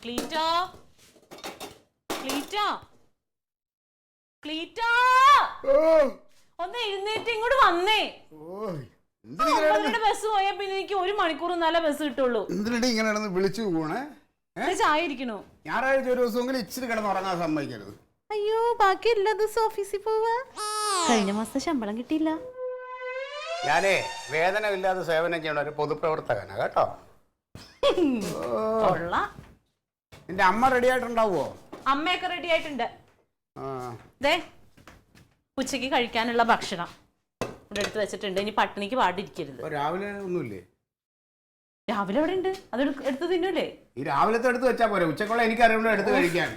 ക്ലീറ്റോ ക്ലീറ്റോ ക്ലീറ്റോ ഒന്ന് എഴുന്നേറ്റ് ഇങ്ങോട്ട് വന്നേ. ബസ് പോയാ പിന്നെ എനിക്ക് 1 മണിക്കൂർ നല്ല ബസ് കിട്ടുള്ളൂ. ഇങ്ങനെ വിളിച്ചു പോണേ ചായ ഇരിക്കണു. ഞായറാഴ്ച ഒരു ദിവസമെങ്കിലും ഇച്ചിരി കിടന്നുറങ്ങാൻ സമ്മതിക്കരുത്. അയ്യോ ബാക്കി എല്ലാ ദിവസവും ഓഫീസിൽ പോവാ. കഴിഞ്ഞ മാസത്തെ ശമ്പളം കിട്ടിയില്ല. ഞാനേ വേതനമില്ലാതെ സേവനം ചെയ്യണ ഒരു പൊതുപ്രവർത്തകനാ കേട്ടോ. നിന്റെ അമ്മ റെഡി ആയിട്ടുണ്ടാവോ? അമ്മയൊക്കെ റെഡി ആയിട്ടുണ്ട്. ഉച്ചക്ക് കഴിക്കാനുള്ള ഭക്ഷണം ഇവിടെ എടുത്ത് വെച്ചിട്ടുണ്ട്. ഇനി പട്ടിണിക്ക് പാടിരിക്കരുത്. രാവിലെ ഒന്നുമില്ലേ? രാവിലെ അവിടെ ഉണ്ട്, അത് എടുത്ത് തിന്നൂലേ? ഈ രാവിലത്തെ എടുത്ത് വെച്ചാ പോരെ, ഉച്ചക്കുള്ള എനിക്കറിയുള്ളൂ എടുത്ത് കഴിക്കാൻ.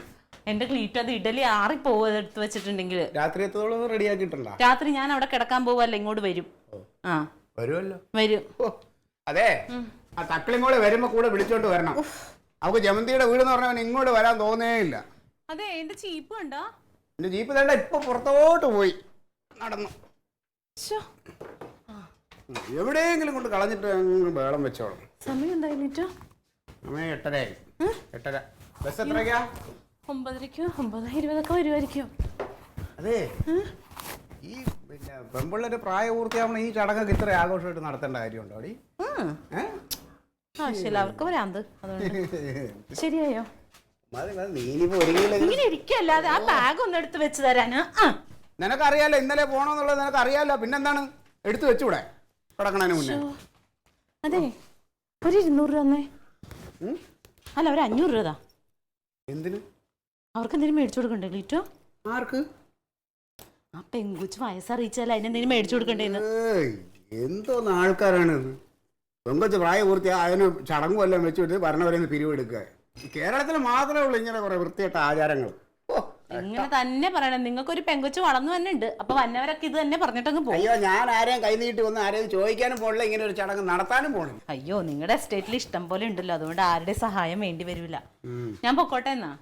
എന്റെ ക്ലീറ്റ് അത് ഇഡലി ആറിപ്പോവും എടുത്ത് വെച്ചിട്ടുണ്ടെങ്കിൽ. രാത്രി എത്തോളം റെഡി ആക്കിയിട്ടുണ്ടോ? രാത്രി ഞാൻ അവിടെ കിടക്കാൻ പോവല്ല, ഇങ്ങോട്ട് വരും. ആ വരുമല്ലോ. വരും. അതെ, ആ തക്കളിങ്ങോട് വരുമ്പോ കൂടെ വിളിച്ചോണ്ട് വരണം. അവക്ക് ജമന്തിയുടെ വീട് എന്ന് പറഞ്ഞവൻ ഇങ്ങോട്ട് വരാൻ തോന്നേ ഇല്ല. അതെ, എന്റെ ചീപ്പ് കണ്ടോ? എന്റെ ജീപ്പ് തേണ്ട ഇപ്പൊ പുറത്തോട്ട് പോയി നടന്നു. എവിടെയെങ്കിലും കൊണ്ട് കളഞ്ഞിട്ട് വേളം വെച്ചോളും. സമയം എന്തായാലും 8:30. 8:30. ബസ് എത്രയ്ക്കാ? 9:00, 9:20 വരുമായിരിക്കും. അതെ, ഈ പിന്നെ പെമ്പിള്ളേര് പ്രായപൂർത്തിയാവണം ഈ ചടങ്ങൊക്കെ ഇത്ര ആഘോഷമായിട്ട് നടത്തേണ്ട കാര്യമുണ്ടോ? അവർക്ക് ഭ്രാന്ത്. ശരിയായോ? ഇങ്ങനെ ഇരിക്കല്ലാതെ ആ ബാഗ് ഒന്ന് എടുത്ത് വെച്ച് തരാന്. നിനക്കറിയാലോ ഇന്നലെ പോണോന്നുള്ളത്, നിനക്കറിയാലോ. പിന്നെന്താണ് എടുത്തു വെച്ചൂടെ കിടക്കണതിന് മുന്നേ? അതെ, ഒരു 200 രൂപ തന്നേ. അല്ല, ഒരു 500 രൂപ. എന്തിന്? അവർക്ക് എന്തെങ്കിലും മേടിച്ചു കൊടുക്കണ്ടേ ക്ലീറ്റോ? ആർക്ക്? ആ പെങ്കുച്ച് വയസ്സറിയിച്ചാൽ അതിനെന്തെങ്കിലും മേടിച്ചു കൊടുക്കണ്ടേന്ന്. എന്തോന്ന് ആൾക്കാരാണ് ഇത്. പെങ്കൊച്ച് പ്രായപൂർത്തിയാ അതിന് ചടങ്ങും എല്ലാം വെച്ചിട്ട് ഭരണവരെന്ന് പിരിവെടുക്കുക. കേരളത്തിൽ മാത്രമേ ഉള്ളൂ ഇങ്ങനെ കുറെ വൃത്തികെട്ട ആചാരങ്ങൾ. ഇങ്ങനെ തന്നെ പറയണം. നിങ്ങൾക്കൊരു പെങ്കൊച്ച് വളർന്നു തന്നെ ഉണ്ട്. അപ്പൊ വന്നവരൊക്കെ ഇത് തന്നെ പറഞ്ഞിട്ടങ്ങ് പോകും. അയ്യോ, ഞാൻ ആരെയും കൈ നീട്ടി വന്ന് ആരെയും ചോദിക്കാനും പോണില്ല, ഇങ്ങനെ ഒരു ചടങ്ങ് നടത്താനും പോണില്ല. അയ്യോ, നിങ്ങളുടെ എസ്റ്റേറ്റിൽ ഇഷ്ടം പോലെ ഉണ്ടല്ലോ, അതുകൊണ്ട് ആരുടെ സഹായം വേണ്ടി വരില്ല. ഞാൻ പൊക്കോട്ടെ എന്നാ.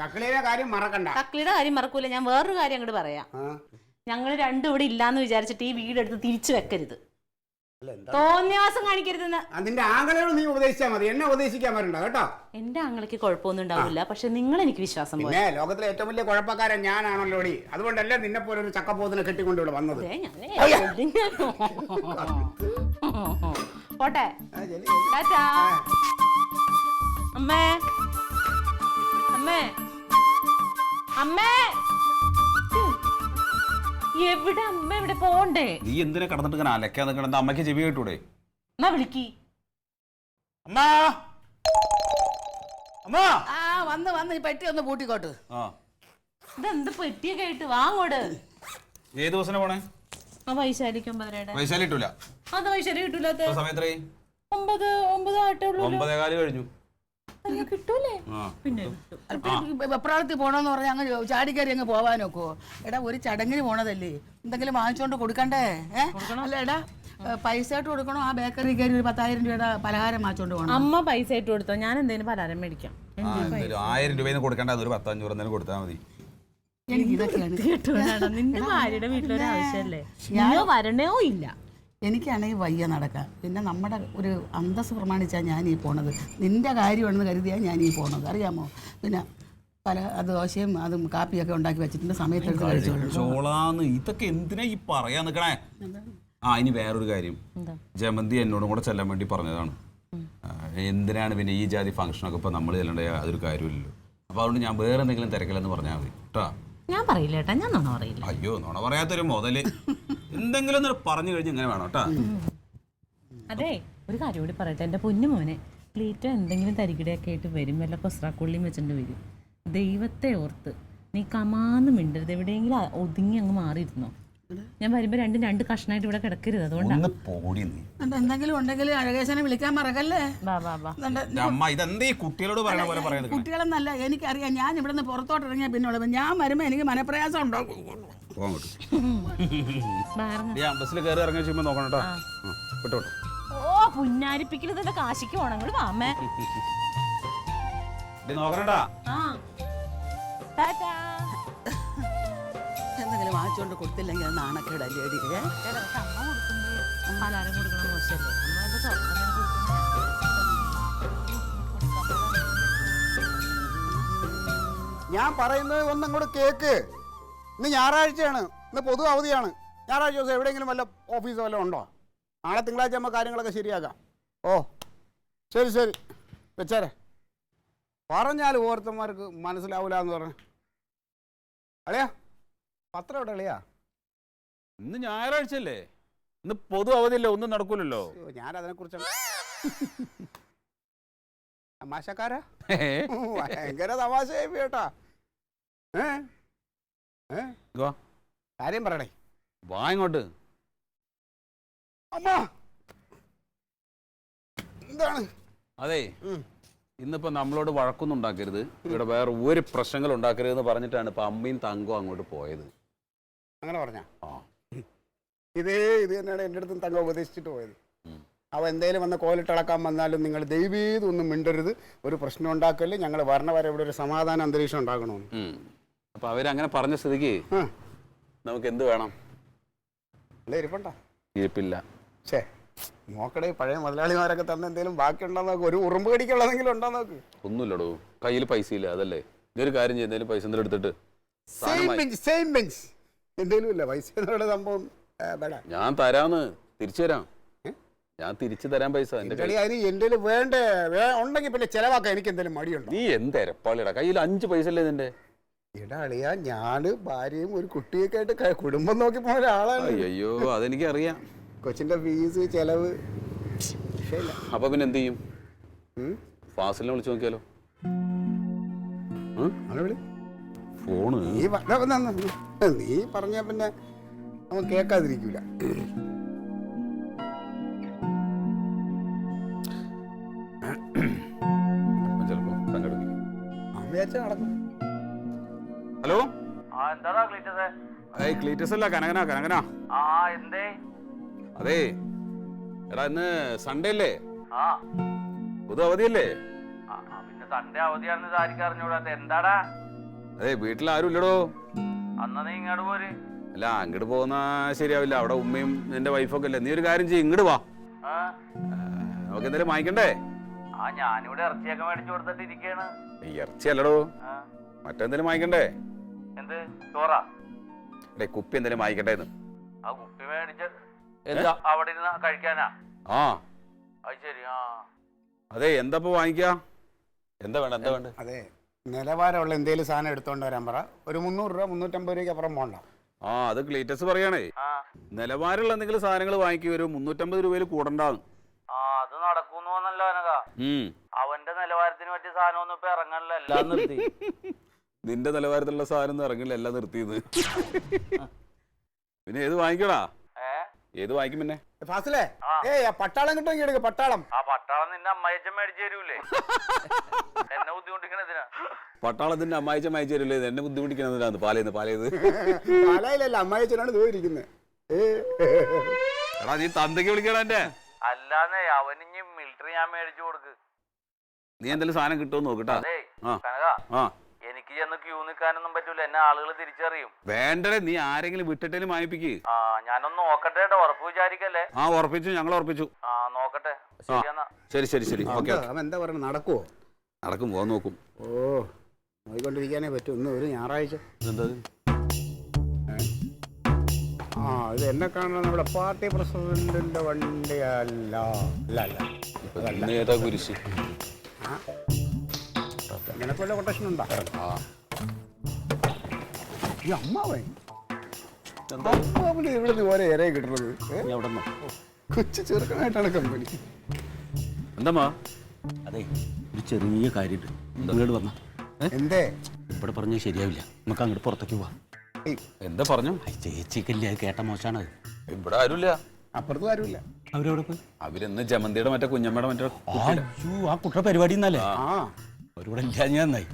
തക്കളിയുടെ കാര്യം മറക്കണ്ട. തക്കളിയുടെ കാര്യം മറക്കൂല. ഞാൻ വേറൊരു കാര്യം അങ്ങോട്ട് പറയാം. ഞങ്ങൾ രണ്ടും ഇവിടെ ഇല്ലാന്ന് വിചാരിച്ചിട്ട് ഈ വീടെടുത്ത് തിരിച്ചു വെക്കരുത്, തോന്നിയാസം കാണിക്കരുതെന്ന്. അതിന്റെ ആങ്ങളോട് നീ ഉപദേശിച്ചാൽ മതി, എന്നെ ഉപദേശിക്കാൻ വരണ്ട കേട്ടോ. എന്റെ ആങ്ങളയ്ക്ക് കുഴപ്പമൊന്നും ഉണ്ടാവില്ല, പക്ഷെ നിങ്ങൾ എനിക്ക് വിശ്വാസം പോലെ. ലോകത്തിലെ ഏറ്റവും വലിയ കുഴപ്പക്കാരൻ ഞാനാണല്ലോ. അതുകൊണ്ടല്ലേ നിന്നെ പോലെ ഒരു ചക്കപ്പോത്തിനെ കെട്ടിക്കൊണ്ട് ഇവിടെ വന്നത്. പോട്ടെ. അമ്മേ, അമ്മേ, അമ്മേ. എവിടെ അമ്മ? എവിടെ പോണ്ടേ? നീ എന്തിനാ കടന്നിട്ട് ഇങ്ങനെ അലക്കാൻ നിൽക്കണ? അമ്മയ്ക്ക് ചെവി കേട്ടൂടെ? എന്നാ വിളിക്കി. അമ്മാ, അമ്മാ. വന്ന് വന്ന് ഈ പെട്ടി ഒന്ന് പൂട്ടിക്കോട്ട്. ഇതെന്ത് പെട്ടിയൊക്കെ ആയിട്ട് വാങ്ങോട്. ഏത് ദിവസം പോണേ? വൈശാലിക്ക് 9:30. വൈശാലി കിട്ടൂല. അത് വൈശാലി കിട്ടൂല. സമയത്രേ? 9 ആയിട്ടേ ഉള്ളൂ. 9:15 കഴിഞ്ഞു. കിട്ടൂലേ? പിന്നെ വെപ്രാളത്തിൽ പോണോന്ന് പറഞ്ഞാൽ അങ്ങ് ചാടിക്കറി അങ്ങ് പോവാനൊക്കോ? എടാ, ഒരു ചടങ്ങിന് പോണതല്ലേ, എന്തെങ്കിലും വാങ്ങിച്ചോണ്ട് കൊടുക്കണ്ടേ? അല്ല എടാ, പൈസ ആയിട്ട് കൊടുക്കണോ? ആ ബേക്കറി കയറി ഒരു 10,000 രൂപയുടെ പലഹാരം വാങ്ങിച്ചോണ്ട് പോകണം. അമ്മ പൈസ ആയിട്ട് കൊടുത്തോ? ഞാൻ എന്തെങ്കിലും പലഹാരം മേടിക്കാം. 1000 രൂപ കൊടുക്കണ്ട, ഒരു 500 എന്തെങ്കിലും കൊടുത്താൽ മതി. നിന്റെ ഭാര്യയുടെ വീട്ടിലൊരു ആവശ്യമല്ലേ, ഞാൻ വരണോ ഇല്ല. എനിക്കാണെങ്കിൽ വയ്യ നടക്കാൻ. പിന്നെ നമ്മുടെ ഒരു അന്തസ് പ്രമാണിച്ചാണ് ഞാൻ ഈ പോണത്. നിന്റെ കാര്യമാണെന്ന് കരുതിയാണ് ഞാൻ ഈ പോണത്, അറിയാമോ? പിന്നെ പല ദോശയും അതും കാപ്പിയൊക്കെ ഉണ്ടാക്കി വെച്ചിട്ടുണ്ട്, സമയത്തെടുത്ത് കഴിച്ചോളാന്ന്. ഇതൊക്കെ എന്തിനാ ഈ പറയാൻ നിൽക്കണേ? ഇനി വേറൊരു കാര്യം, ജമന്തി എന്നോടും കൂടെ ചെല്ലാൻ വേണ്ടി പറഞ്ഞതാണ്. എന്തിനാണ് പിന്നെ ഈ ജാതി ഫംഗ്ഷനൊക്കെ ഇപ്പൊ നമ്മൾ ചെല്ലണ്ടേ? അതൊരു കാര്യമില്ലല്ലോ. അപ്പൊ അതുകൊണ്ട് ഞാൻ വേറെ എന്തെങ്കിലും തിരക്കില്ലെന്ന് പറഞ്ഞാൽ മതി കേട്ടോ. ഞാൻ പറയില്ല ഏട്ടാ, ഞാൻ നുണ പറയില്ല. അയ്യോ, നുണ പറയാത്തൊരു മുതല്. എന്തെങ്കിലും പറഞ്ഞു കഴിഞ്ഞ് ഇങ്ങനെ വേണം കേട്ടാ. അതെ, ഒരു കാര്യം കൂടി പറയട്ടെ. എന്റെ പൊന്നു മോനെ, ക്ലീറ്റോ എന്തെങ്കിലും തരികിടയൊക്കെ ആയിട്ട് വരും, വല്ല കൊസ്രാക്കുള്ളിയും വെച്ചിട്ട് വരും. ദൈവത്തെ ഓർത്ത് നീ കമാന്ന് മിണ്ടരുത്. എവിടെയെങ്കിലും ഒതുങ്ങി അങ്ങ് മാറിയിരുന്നോ. ഞാൻ വരുമ്പോ രണ്ട് കഷ്ണായിട്ട് ഇവിടെ കിടക്കരുത്. അതുകൊണ്ടാണ്. എന്തെങ്കിലും ഉണ്ടെങ്കിൽ അഴകേശനെ വിളിക്കാൻ മറക്കല്ലേ. കുട്ടികളെന്നല്ല, എനിക്കറിയാം. ഞാൻ ഇവിടെ നിന്ന് പുറത്തോട്ട് ഇറങ്ങിയ പിന്നെ ഞാൻ വരുമ്പോ എനിക്ക് മനപ്രയാസം ഉണ്ടാകും. ഓ, പുന്നാരിപ്പിക്കരുത്. കാശിക്ക് പോണങ്ങൾ വാമേ. എന്തെങ്കിലും വാങ്ങിച്ചോണ്ട് കൊടുത്തില്ലെങ്കിൽ അത് നാണക്കേടല്ലേ? പലഹാരം കൊടുക്കണം മോശമല്ലേ? ഞാൻ പറയുന്നത് ഒന്നങ്ങോട്ട് കേക്ക്. ഇന്ന് ഞായറാഴ്ചയാണ്, ഇന്ന് പൊതു അവധിയാണ്. ഞായറാഴ്ച ദിവസം എവിടെയെങ്കിലും വല്ല ഓഫീസോ വല്ലതും ഉണ്ടോ? നാളെ തിങ്കളാഴ്ച ആകുമ്പോൾ കാര്യങ്ങളൊക്കെ ശരിയാക്കാം. ഓ ശരി ശരി വെച്ചേരെ. പറഞ്ഞാൽ ഓരോരുത്തന്മാർക്ക് മനസ്സിലാവില്ല എന്ന് പറഞ്ഞു. അളിയാ പത്രം എവിടെ അളിയാ? ഇന്ന് ഞായറാഴ്ചയല്ലേ, ഇന്ന് പൊതു അവധിയല്ലേ, ഒന്നും നടക്കൂലല്ലോ. ഞാനതിനെക്കുറിച്ച് തമാശക്കാരാ, ഭയങ്കര തമാശ കേട്ടാ. കാര്യം പറയണേ. വാ ഇങ്ങോട്ട്. അമ്മ എന്താണ്? അതെ, ഇന്നിപ്പോ നമ്മളോട് വഴക്കൊന്നും ഉണ്ടാക്കരുത്, ഇവിടെ വേറെ ഒരു പ്രശ്നങ്ങൾ ഉണ്ടാക്കരുത് എന്ന് പറഞ്ഞിട്ടാണ് ഇപ്പൊ അമ്മയും തങ്കവും അങ്ങോട്ട് പോയത്. അങ്ങനെ പറഞ്ഞ ഇത് തന്നെയാണ് എൻ്റെ അടുത്തും തങ്ക ഉപദേശിച്ചിട്ട് പോയത്. അവ എന്തേലും വന്ന് കോലിട്ടിളക്കാൻ വന്നാലും നിങ്ങൾ ദൈവീതൊന്നും മിണ്ടരുത്, ഒരു പ്രശ്നം ഉണ്ടാക്കല്ലേ, ഞങ്ങൾ വരണ വരെ ഇവിടെ ഒരു സമാധാന അന്തരീക്ഷം ഉണ്ടാക്കണമെന്ന്. അപ്പൊ അവരങ്ങനെ പറഞ്ഞ സ്ഥിതിക്ക് നമുക്ക് എന്ത് വേണം? അല്ല ഇരിപ്പണ്ട ഇരിപ്പില്ല. ശേ നോക്കടേ, പഴയ മുതലാളിമാരൊക്കെ തന്നെ എന്തെങ്കിലും ബാക്കിയുണ്ടോ നോക്ക്, ഒരു ഉറുമ്പ് കടിക്കുള്ളതെങ്കിലും ഉണ്ടോ നോക്ക്. ഒന്നുമില്ലടോ, കയ്യിൽ പൈസ ഇല്ല, അതല്ലേ. ഇതൊരു കാര്യം ചെയ്ത് എന്തെങ്കിലും പൈസ എടുത്തിട്ട് എന്തേലും ഇല്ല പൈസ എന്നുള്ള സംഭവം ഞാൻ തരാന്ന്, തിരിച്ചു തരാം. ഞാൻ തിരിച്ചു തരാൻ പൈസ. അതിന് എന്റെ വേണ്ടേ ഉണ്ടെങ്കിൽ പിന്നെ ചെലവാക്കാൻ എനിക്ക് എന്തെങ്കിലും മടിയുണ്ടോ? നീ എന്തരപ്പാളിടാ, കയ്യിൽ 5 പൈസ അല്ലേ നിന്റെ? എടാ അളിയാ, ഞാന് ഭാര്യയും ഒരു കുട്ടിയൊക്കെ ആയിട്ട് കുടുംബം നോക്കി പോയ ഒരാളാണ്. അയ്യോ അതെനിക്ക് അറിയാം. കൊച്ചിന്റെ ഫീസ് ചെലവ്. അപ്പൊ പിന്നെ എന്ത് ചെയ്യും? ഫാസിലിനെ വിളിച്ചു നോക്കിയാലോ? ഫോണ് നീ പറഞ്ഞ പിന്നെ അവൻ കേക്കാതിരിക്കൂല. ചിലപ്പോ സംഘടിപ്പിക്കും. നടക്കും. ഹലോ, എന്താടാ ക്ലീറ്റസേ? ക്ലീറ്റസ് അല്ല, കനകനാ കനകനാ. എന്തേ? അതെ എടാ, ഇന്ന് സൺഡേ അല്ലേ? പൊതു അവധിയല്ലേ? പിന്നെ സൺഡേ അവധിയാണെന്ന് ആർക്കും അറിഞ്ഞൂടാ. എന്താടാ? അതെ, വീട്ടിൽ ആരും ഇല്ലടോ. അന്നാ നീ ഇങ്ങോട്ട് പോര്. അല്ല, അങ്ങോട്ട് പോകുന്ന ശരിയാവില്ല, അവിടെ ഉമ്മയും നിന്റെ വൈഫൊക്കെ അല്ലേ. നീ ഒരു കാര്യം ചെയ്യും, ഇങ്ങോട്ട് വാ. നമുക്ക് എന്തെങ്കിലും വാങ്ങിക്കണ്ടേ? ഞാനിവിടെ ഇറച്ചിയൊക്കെ മേടിച്ചു കൊടുത്തിട്ട് ഇരിക്കാണ്. ഇറച്ചി അല്ലടോ, മറ്റെന്തെങ്കിലും വാങ്ങിക്കണ്ടേ? എന്ത് ചോറാ? കുപ്പി എന്തെങ്കിലും വാങ്ങിക്കട്ടെ. ആ കുപ്പി മേടിച്ച എന്താ അവിടെ ഇരുന്ന് കഴിക്കാനാ? അത് ശരി. അതെ, എന്താ വാങ്ങിക്കാ? എന്താ വേണ്ട? അതെ, നിലവാരമുള്ള എന്തെങ്കിലും സാധനം എടുത്തോണ്ട് വരാൻ പറ. ഒരു 300 രൂപ 350 രൂപയ്ക്ക് അപ്പുറം പോകണ്ട. അത് ക്ലീറ്റസ് പറയാണേ. നിലവാരമുള്ള എന്തെങ്കിലും സാധനങ്ങൾ വാങ്ങിക്കുക, ഒരു 350 രൂപയിൽ കൂടണ്ടാന്ന്. അത് നടക്കൂന്ന് തോന്നല്ലോ അനക. അവന്റെ നിലവാരത്തിന് പറ്റിയ സാധനം ഇപ്പൊ ഇറങ്ങാനല്ലോ, എല്ലാം നിർത്തി. നിന്റെ നിലവാരത്തിലുള്ള സാധനം ഇറങ്ങില്ല, എല്ലാം നിർത്തിയത്. പിന്നെ ഏത് വാങ്ങിക്കടാ? ഏത് വാങ്ങിക്കും പിന്നെ? ഫാസിലേ, പട്ടാളം കിട്ടുമെങ്കിൽ എടുക്ക. പട്ടാളം നിന്റെ അമ്മയച്ചൻ മേടിച്ചു തരൂലേ? എന്നെ ബുദ്ധിമുട്ടിക്കണതിനാ. പട്ടാളത്തിന്റെ അമ്മായിച്ച അയച്ചു തരില്ലേ? എന്നെ ബുദ്ധിമുട്ടിക്കണതിനാണ്. പാലയിലല്ല, അമ്മായിച്ചനാണ് ദൂരിക്കുന്നത്. എടാ, നീ തന്തയ്ക്ക് വിളിക്കണ എന്റെ. അല്ലാന്നേ, അവനിഞ്ഞ് മിലിറ്ററി ഞാൻ മേടിച്ചു കൊടുക്ക്. നീ എന്തെങ്കിലും സാധനം കിട്ടുമോ നോക്കട്ടാ. എനിക്ക് ചെന്ന് ക്യൂ നിൽക്കാനൊന്നും പറ്റൂല, എന്നെ ആളുകൾ തിരിച്ചറിയും. വേണ്ടേ, നീ ആരെങ്കിലും വിട്ടിട്ടേലും വാങ്ങിപ്പിക്ക്. ഞാനൊന്ന് നോക്കട്ടെ, ഉറപ്പ് വിചാരിക്കല്ലേ? ഉറപ്പിച്ചു, ഞങ്ങൾ ഉറപ്പിച്ചു. നോക്കട്ടെ. ശരി. ഓക്കെ. എന്താ പറയണ, നടക്കുവോ? നടക്കും, പോകാൻ നോക്കും. നോയിക്കൊണ്ടിരിക്കാനേ പറ്റും. ഇന്ന് ഒരു ഞായറാഴ്ച. ഇത് എന്നെ കാണുന്ന നമ്മുടെ പാർട്ടി പ്രസിഡന്റിന്റെ വണ്ടിയല്ല. കുരിശ് നിനക്കുള്ള കൊട്ടേഷൻ ഉണ്ടാ? ഈ അമ്മാവൻ ഇവിടെ ഓരോ ഇരയെ കിട്ടുന്നത് കൊച്ചു ചെറുക്കനായിട്ടാണ് കമ്പനി. എന്താ? അതെ, ഒരു ചെറിയ കാര്യമുണ്ട്. ഇങ്ങോട്ട് വന്ന എന്തേ? ഇവിടെ പറഞ്ഞാൽ ശരിയാവില്ല, നമുക്ക് അങ്ങോട്ട് പുറത്തേക്ക് പോവാം. എന്താ പറഞ്ഞു? ചേച്ചിക്കല്ലേ, അത് കേട്ട മോശമാണ്. ഇവിടെ ആരുമില്ല, അപ്പുറത്തും ആരുമില്ല. അവരവിടെ പോയി. അവരിന്ന് ജമന്തിയുടെ മറ്റേ കുഞ്ഞമ്മയുടെ മറ്റേ ആ കുട്ട പരിപാടി എന്നല്ലേ? അവരിവിടെ ഇല്ല. ഞാൻ നന്നായി.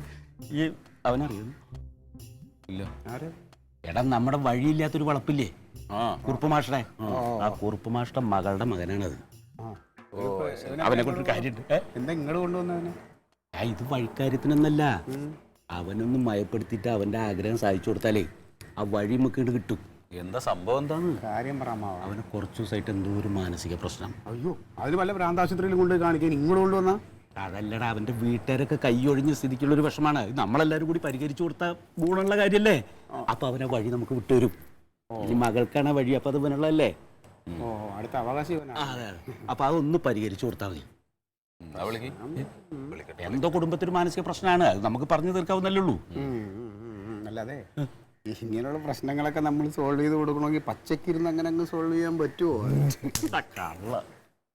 ഈ അവനറിയുന്നു ഇല്ല. എടാ, നമ്മുടെ വഴിയില്ലാത്തൊരു വളപ്പില്ലേ, കുറുപ്പ് മാഷ്ടേ, ആ കുറുപ്പ് മാഷ്ട മകളുടെ മകനാണത്. അവനെ കൊണ്ടൊരു കാര്യമുണ്ട്. എന്താ ഇങ്ങോട്ട് കൊണ്ടുവന്നവനെ? ഇത് വഴിക്കാര്യത്തിനൊന്നല്ല, അവനൊന്ന് മയപ്പെടുത്തിയിട്ട് അവന്റെ ആഗ്രഹം സാധിച്ചു കൊടുത്താലേ ആ വഴി നമുക്ക് ഇങ്ങോട്ട് കിട്ടും. എന്താ സംഭവം? എന്താന്ന് കാര്യം പറയാമോ? അവന് കുറച്ചു ദിവസമായിട്ട് എന്തോ ഒരു മാനസിക പ്രശ്നം. അയ്യോ, അതിന് വല്ല ഭ്രാന്താശുപത്രിയിലും കൊണ്ട് കാണിക്കാൻ ഇങ്ങോട്ട് കൊണ്ടുവന്നാ? അതല്ലടാ, അവന്റെ വീട്ടുകാരൊക്കെ കൈയൊഴിഞ്ഞ സ്ഥിതിക്കുള്ള ഒരു വിഷമാണ്. ഇത് നമ്മളെല്ലാരും കൂടി പരിഹരിച്ചു കൊടുത്ത ഗുണമുള്ള കാര്യല്ലേ? അപ്പൊ അവനെ വഴി നമുക്ക് വിട്ടുവരും. ഇനി മകൾക്കാണ് വഴി, അപ്പൊ അത് ഇവനുള്ളതല്ലേ? ഓ, അടുത്ത അവകാശം ഇവനാ. അതെ. അപ്പൊ അതൊന്ന് പരിഹരിച്ചു കൊടുത്താൽ മതി. വിളിക്കട്ടെ. എന്തോ കുടുംബത്തിന് മാനസിക പ്രശ്നമാണ്, അത് നമുക്ക് പറഞ്ഞു തീർക്കാവുന്നല്ലേ ഉള്ളൂ. അല്ലാതെ ഇങ്ങനെയുള്ള പ്രശ്നങ്ങളൊക്കെ നമ്മൾ സോൾവ് ചെയ്ത് കൊടുക്കണമെങ്കിൽ പച്ചക്കിരുന്ന് അങ്ങനെ അങ്ങ് സോൾവ് ചെയ്യാൻ പറ്റുമോ?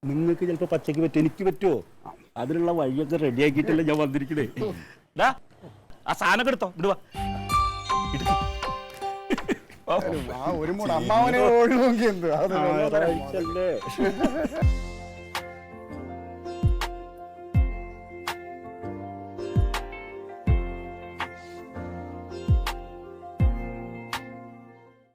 നിങ്ങൾക്ക് ചിലപ്പോ പച്ചക്ക് പറ്റും, എനിക്ക് പറ്റുമോ? അതിനുള്ള വഴിയൊക്കെ റെഡിയാക്കിയിട്ടല്ലേ ഞാൻ വന്നിരിക്കണേ. ആ സാധനം എടുത്തോ, ഇടുവാ. ഒരു മൂട് അമ്മാവനെ ഒഴിവാക്കി എന്ത്